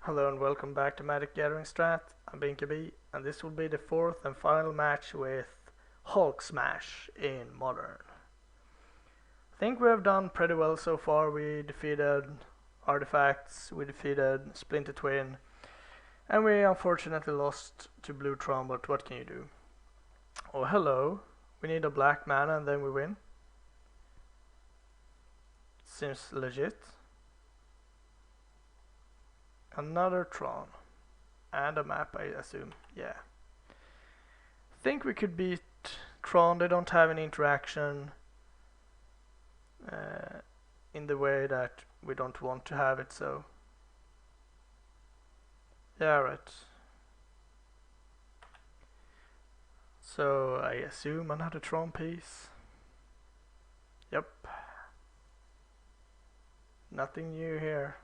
Hello and welcome back to Magic Gathering Strat. I'm Binkabi, and this will be the fourth and final match with Hulk Smash in Modern. I think we have done pretty well so far. We defeated Artifacts, we defeated Splinter Twin, and we unfortunately lost to Blue Tron, but what can you do? Oh hello, we need a black mana and then we win. Seems legit. Another Tron. And a map, I assume. Yeah. Think we could beat Tron. They don't have any interaction in the way that we don't want to have it, so. Yeah, right. So I assume another Tron piece. Yep. Nothing new here.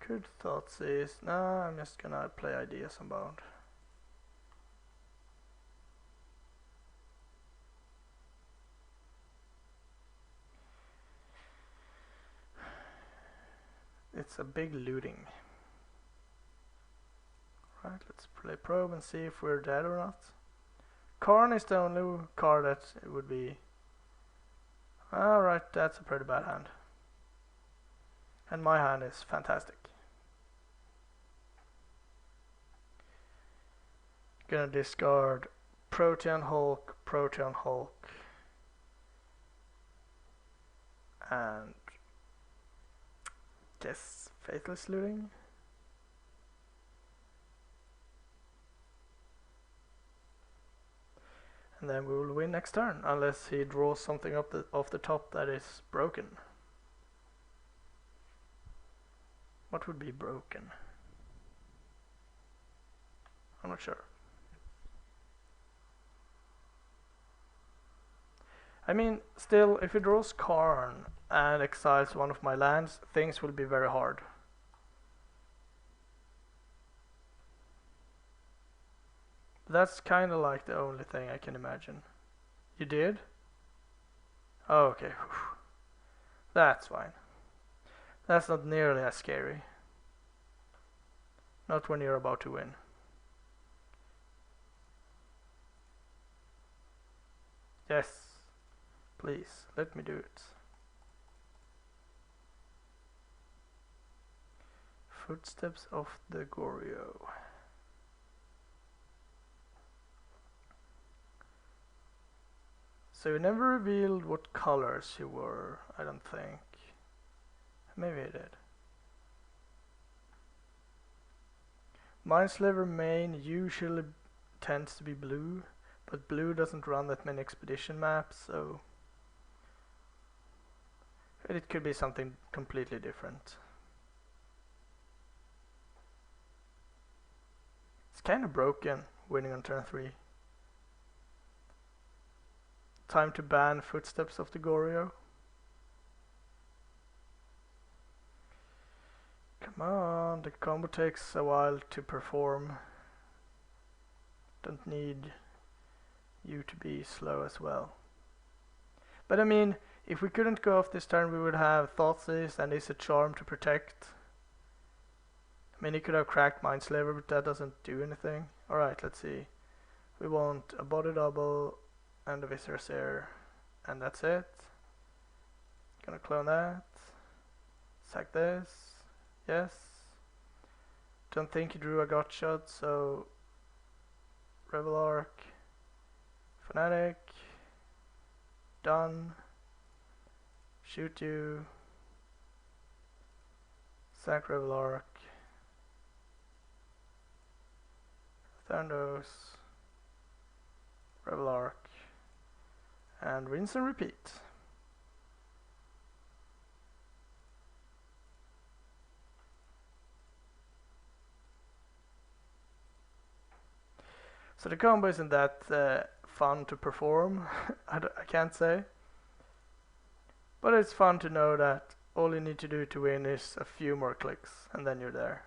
Could thoughts is no, I'm just gonna play ideas Unbound. It's a big looting. Right, let's play probe and see if we're dead or not. Karn is the only card that it would be. Alright, that's a pretty bad hand. And my hand is fantastic. Gonna discard Protean Hulk, and guess Faithless Looting. And then we will win next turn, unless he draws something up off the top that is broken. What would be broken? I'm not sure. I mean, still, if he draws Karn and exiles one of my lands, things will be very hard. That's kinda like the only thing I can imagine. You did? Oh, okay. That's fine. That's not nearly as scary. Not when you're about to win. Yes. Please, let me do it. Footsteps of the Goryo. So you never revealed what colors you were, I don't think. Maybe I did. Mindslaver main usually tends to be blue, but blue doesn't run that many expedition maps, so it could be something completely different. It's kind of broken, winning on turn 3. Time to ban Footsteps of the Goryo. Come on, the combo takes a while to perform. Don't need you to be slow as well. But I mean, if we couldn't go off this turn, we would have Thoughtseize and is a charm to protect. I mean, he could have cracked Mindslaver, but that doesn't do anything. Alright, let's see. We want a body double and a Viscer's Air, and that's it. Gonna clone that. Sack this. Yes. Don't think he drew a gut shot, so Rebel Arc. Fanatic. Done. Shoot you. Sack Rebel Arc. Thundos. Rebel Arc. And rinse and repeat. So the combo isn't that fun to perform, I can't say. But it's fun to know that all you need to do to win is a few more clicks, and then you're there.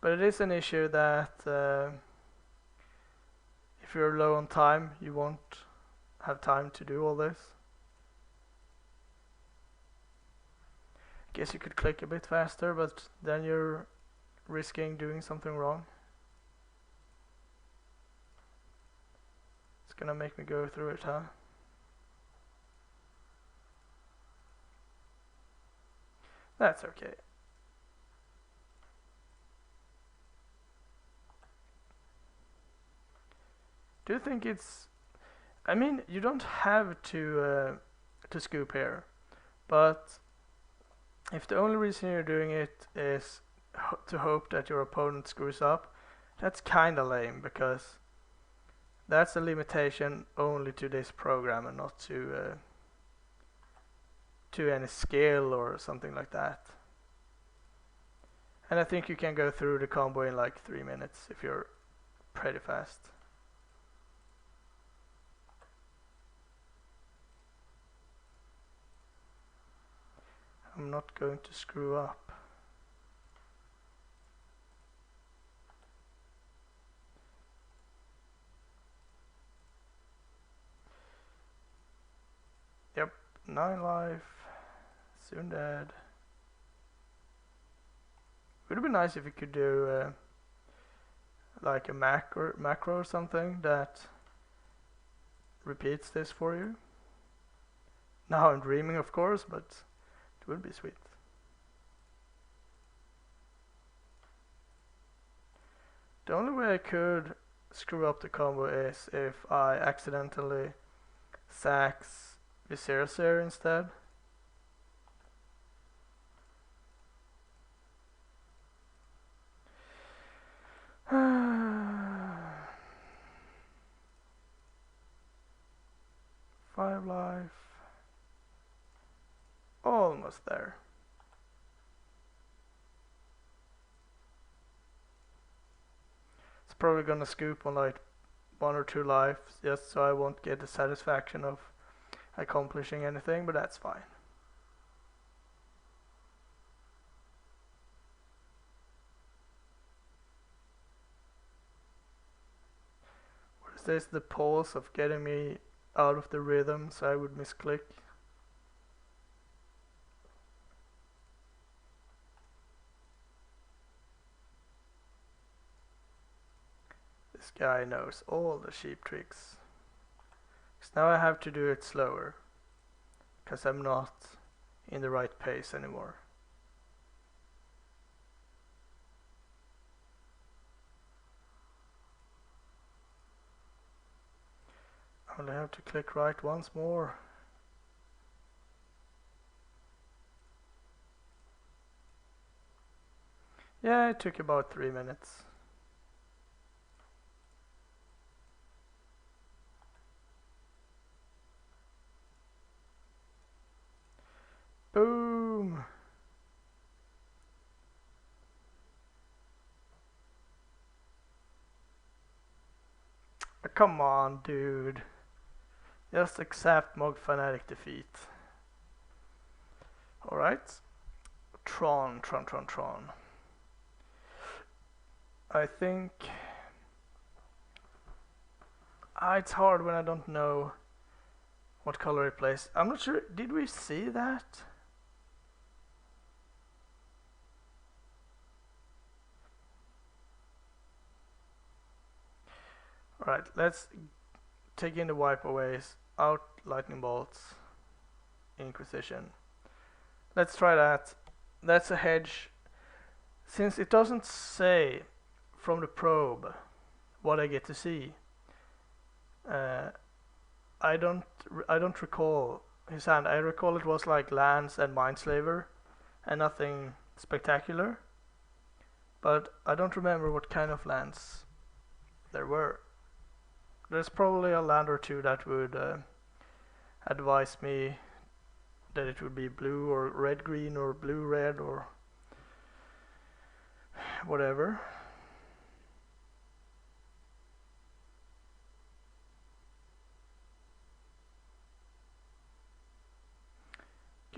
But it is an issue that if you're low on time, you won't have time to do all this. Guess you could click a bit faster, but then you're risking doing something wrong. It's gonna make me go through it, huh? That's okay. Do you think it's... I mean, you don't have to scoop here, but if the only reason you're doing it is to hope that your opponent screws up, that's kinda lame, because that's a limitation only to this program and not to any skill or something like that. And I think you can go through the combo in like 3 minutes if you're pretty fast. I'm not going to screw up. Yep, 9 life, soon dead. Would it be nice if you could do like a macro or something that repeats this for you? Now I'm dreaming, of course, but it would be sweet. The only way I could screw up the combo is if I accidentally sax Viserius instead. Five life. Almost there. It's probably gonna scoop on like 1 or 2 lives just so I won't get the satisfaction of accomplishing anything, but that's fine. What is this? The pause of getting me out of the rhythm so I would misclick. This guy knows all the sheep tricks. So now I have to do it slower, because I'm not in the right pace anymore. I only have to click right once more. Yeah, it took about 3 minutes. Boom! Come on, dude. Just accept Mog Fanatic defeat. Alright. Tron. I think... it's hard when I don't know what color he plays. I'm not sure, did we see that? Alright, let's take in the wipe aways, out lightning bolts, Inquisition. Let's try that. That's a hedge. Since it doesn't say from the probe what I get to see, I don't recall his hand. I recall it was like Lance and Mindslaver and nothing spectacular, but I don't remember what kind of lands there were. There's probably a land or two that would advise me that it would be blue or red green or blue red or whatever.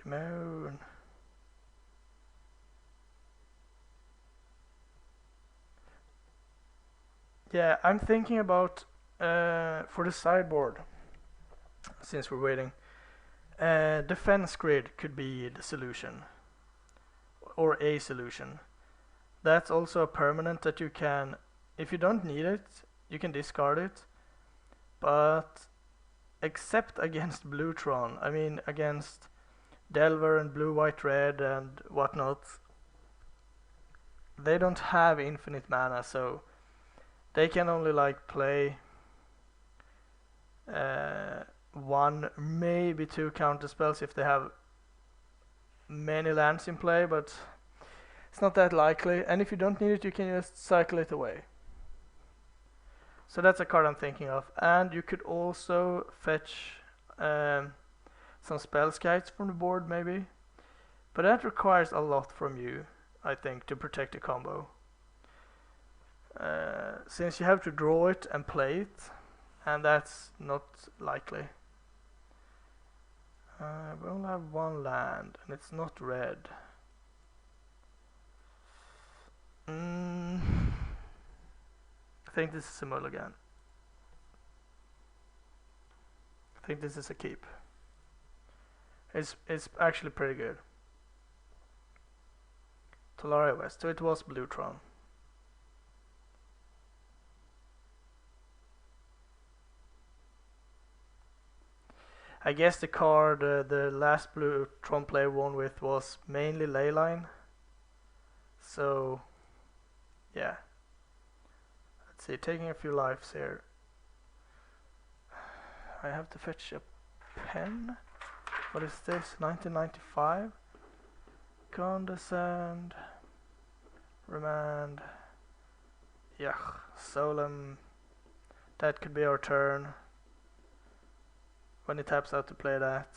Come on. Yeah, I'm thinking about For the sideboard, since we're waiting, defense grid could be the solution, or a solution. That's also a permanent that you can, if you don't need it, you can discard it, but except against Blue Tron, I mean against Delver and blue, white, red and whatnot, they don't have infinite mana, so they can only like play one, maybe two counter spells if they have many lands in play, but it's not that likely. And if you don't need it, you can just cycle it away. So that's a card I'm thinking of. And you could also fetch some spell skites from the board, maybe. But that requires a lot from you, I think, to protect the combo. Since you have to draw it and play it, and that's not likely. We only have one land, and it's not red. I think this is a mulligan. I think this is a keep. It's actually pretty good. Talaria West, so it was Blue Tron. I guess the card the last Blue Tron player won with was mainly Leyline. So, yeah. Let's see, taking a few lives here. I have to fetch a pen. What is this? 1995? Condescend. Remand. Yuck. Solemn. That could be our turn. When he taps out to play that.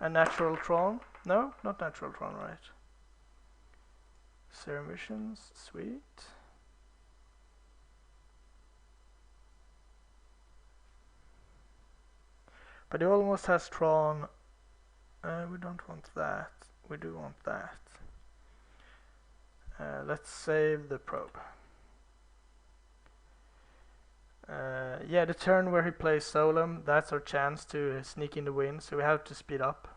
A natural Tron? No, not natural Tron, right? Serum Visions, sweet. But he almost has Tron. We don't want that. We do want that. Let's save the probe. Yeah, the turn where he plays Solemn, that's our chance to sneak in the win, so we have to speed up.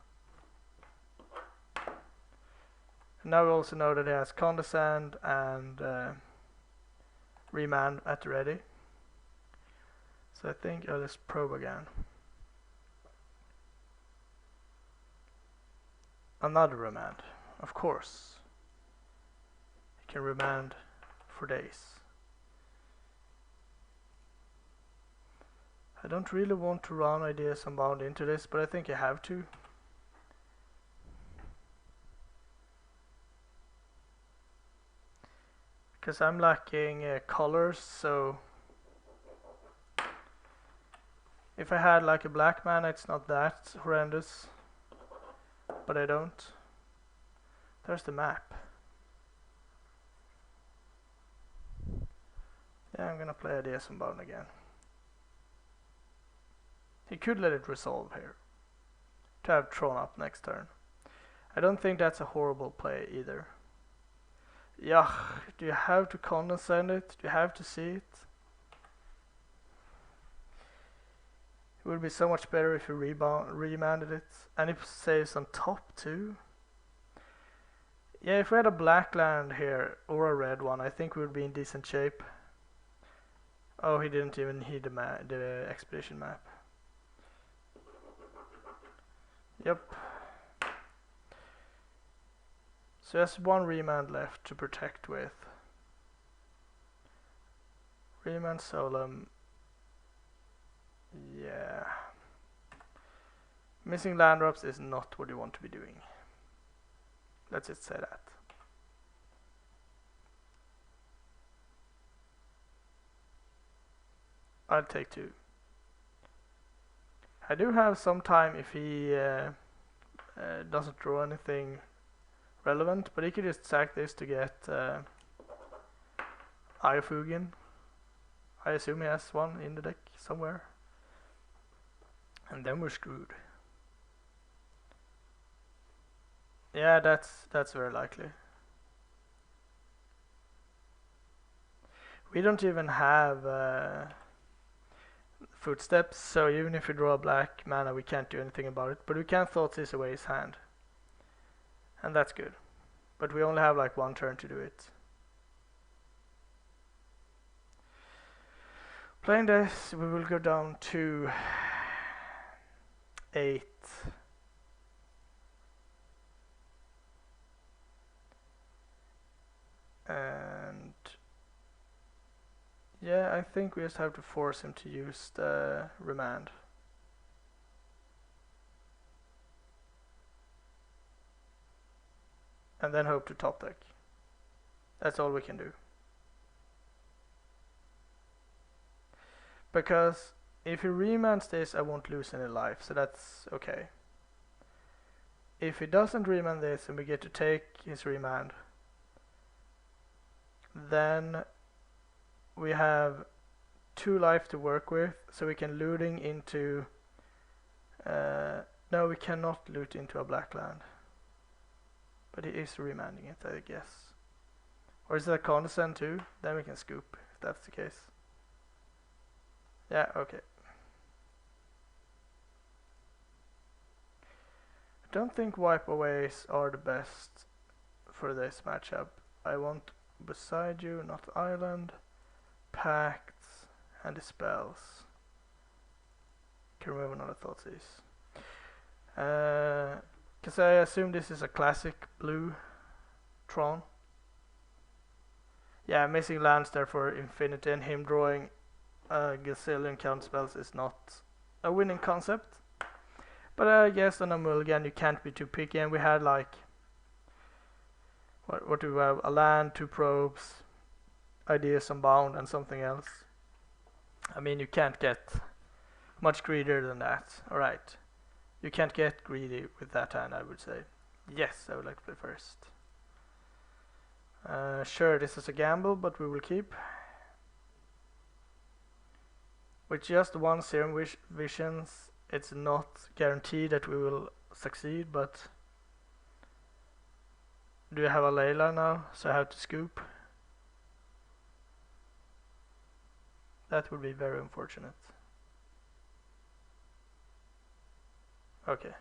And now we also know that he has Condescend and Remand at the ready. So I think I'll just probe again. Another Remand, of course. You can remand for days. I don't really want to run Ideas Unbound into this, but I think I have to. Because I'm lacking colors, so if I had like a black mana, it's not that horrendous, but I don't. There's the map. Yeah, I'm gonna play Ideas Unbound again. He could let it resolve here to have Tron up next turn. I don't think that's a horrible play either. Yeah, do you have to condescend it? Do you have to see it? It would be so much better if you remanded it. And if it saves on top too. Yeah, if we had a black land here or a red one, I think we would be in decent shape. Oh, he didn't even heed the expedition map. Yep. So there's one remand left to protect with. Remand Solemn. Yeah. Missing land drops is not what you want to be doing. Let's just say that. I'll take two. I do have some time if he doesn't draw anything relevant, but he could just sack this to get Ayafugin. I assume he has one in the deck somewhere. And then we're screwed. Yeah, that's very likely. We don't even have footsteps, so even if we draw a black mana we can't do anything about it, but we can Thoughtseize away his hand. And that's good. But we only have like one turn to do it. Playing this, we will go down to 8. And yeah, I think we just have to force him to use the remand. And then hope to top deck. That's all we can do. Because if he remands this, I won't lose any life, so that's okay. If he doesn't remand this and we get to take his remand, then we have 2 life to work with, so we can looting into... no, we cannot loot into a black land. But he is remanding it, I guess. Or is it a condescend too? Then we can scoop, if that's the case. Yeah, okay. I don't think wipe aways are the best for this matchup. I want beside you, not island, pacts, and dispels. Can remove another Thoughtseize. Because I assume this is a classic blue Tron. Yeah, missing lands there for infinity and him drawing a gazillion counterspells is not a winning concept. But I guess on a mulligan you can't be too picky, and we had like... What do we have? A land, 2 probes, Ideas Unbound, and something else. I mean, you can't get much greedier than that. Alright. You can't get greedy with that hand, I would say. Yes, I would like to play first. Sure, this is a gamble, but we will keep. With just 1 Serum Visions, it's not guaranteed that we will succeed, but... Do you have a Layla now, so I have to scoop? That would be very unfortunate. Okay.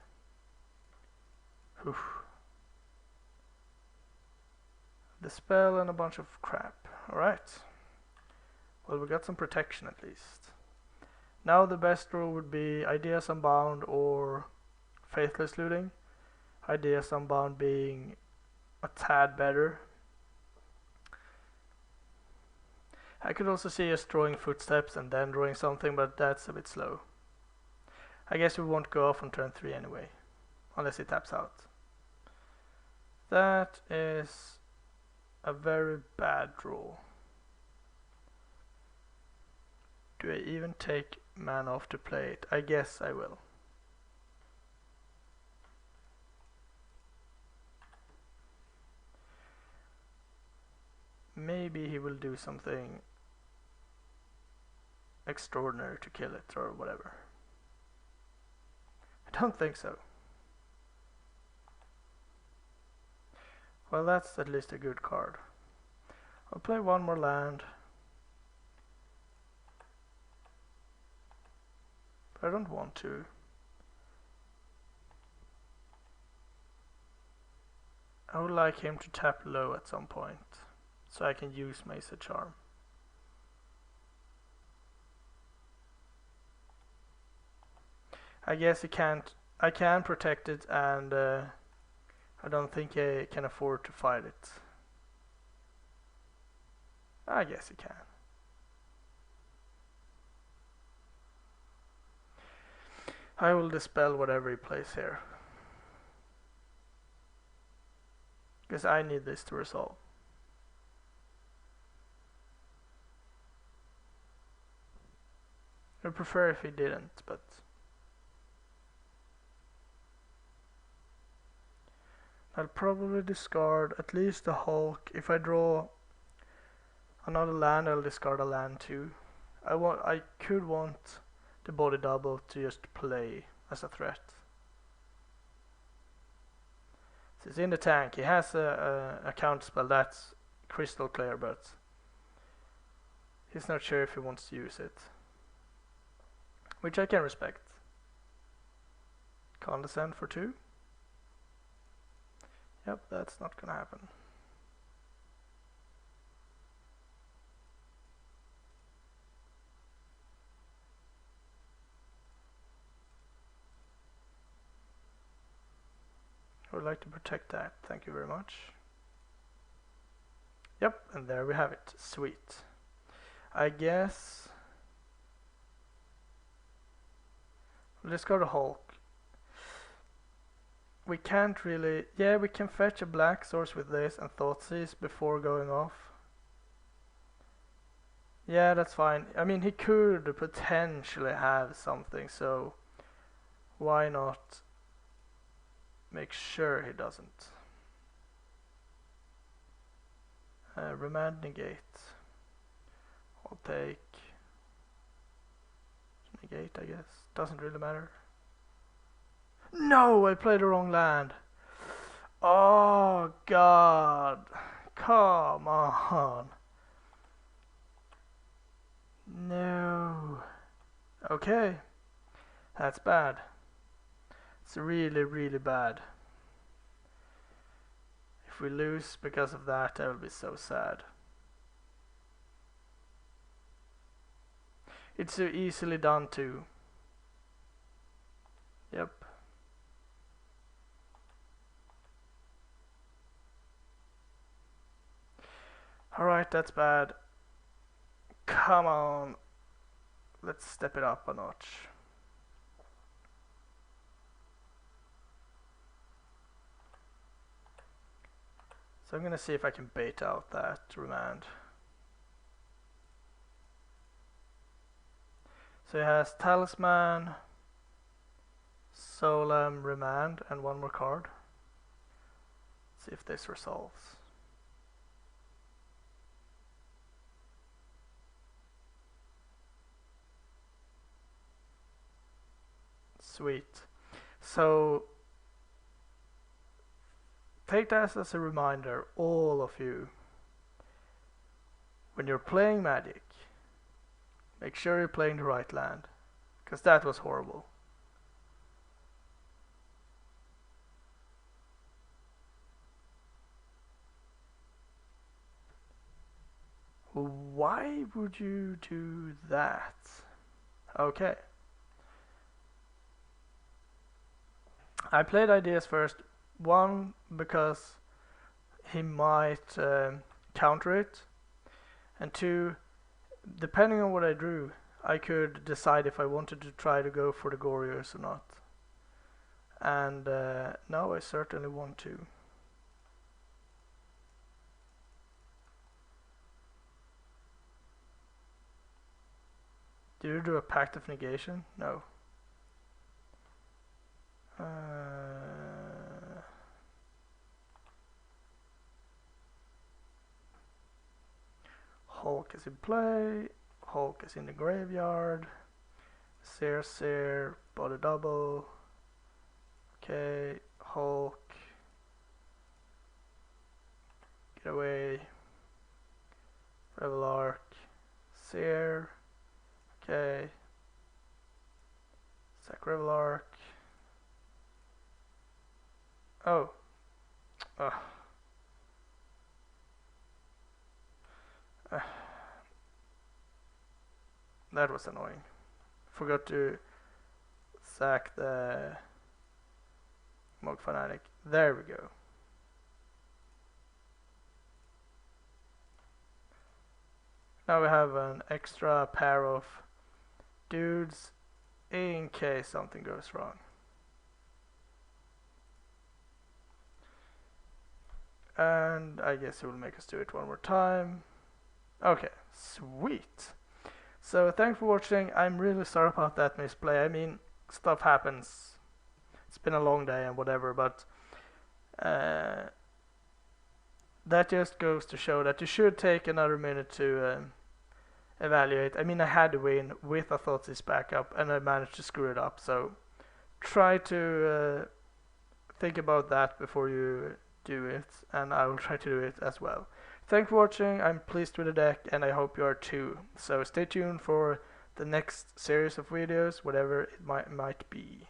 Whew. The spell and a bunch of crap. Alright. Well, we got some protection at least. Now the best rule would be Ideas Unbound or Faithless Looting. Ideas Unbound being a tad better. I could also see us drawing Footsteps and then drawing something, but that's a bit slow. I guess we won't go off on turn 3 anyway, unless he taps out. That is a very bad draw. Do I even take mana off to play it? I guess I will. Maybe he will do something extraordinary to kill it or whatever. I don't think so. Well, that's at least a good card. I'll play 1 more land. But I don't want to. I would like him to tap low at some point, so I can use Mesa Charm. I guess I can protect it, and I don't think I can afford to fight it. I guess he can. I will dispel whatever he plays here, because I need this to resolve. I would prefer if he didn't, but I'll probably discard at least the Hulk. If I draw another land, I'll discard a land too. I could want the body double to just play as a threat. So it's in the tank. He has a counterspell that's crystal clear, but He's not sure if he wants to use it, which I can respect. Condescend for 2. Yep, that's not gonna happen. I would like to protect that, thank you very much. Yep, and there we have it. Sweet. I guess let's go to Hulk. We can't really... Yeah, we can fetch a black source with this and Thoughtseize before going off. Yeah, that's fine. I mean, he could potentially have something, so why not make sure he doesn't. Remand negate. I'll take negate, I guess. Doesn't really matter. No, I played the wrong land. Oh god. Come on. No. Okay. That's bad. It's really, really bad. If we lose because of that, I will be so sad. It's so easily done too. Yep. Alright, that's bad. Come on. Let's step it up a notch. So I'm gonna see if I can bait out that remand. So he has Talisman, Solemn, Remand, and one more card. Let's see if this resolves. Sweet. So take that as a reminder, all of you. When you're playing Magic, make sure you're playing the right land, because that was horrible. Why would you do that? Okay. I played ideas first. One, because he might counter it. And two, depending on what I drew, I could decide if I wanted to try to go for the Gorriers or not. And now I certainly want to. Did you do a Pact of Negation? No. Hulk is in play. Hulk is in the graveyard. Sear, body double. Okay, Hulk. Get away. Revel Arc. Sear. Okay. Sack Revel Arc. Oh. That was annoying. Forgot to sack the Mog Fanatic. There we go. Now we have an extra pair of dudes in case something goes wrong. And I guess it will make us do it one more time. Okay, sweet. So thanks for watching. I'm really sorry about that misplay. I mean, stuff happens. It's been a long day and whatever, but that just goes to show that you should take another minute to evaluate. I mean, I had to win with a Thoughtseize backup and I managed to screw it up, so try to think about that before you do it, and I will try to do it as well. Thanks for watching, I'm pleased with the deck and I hope you are too. So stay tuned for the next series of videos, whatever it might be.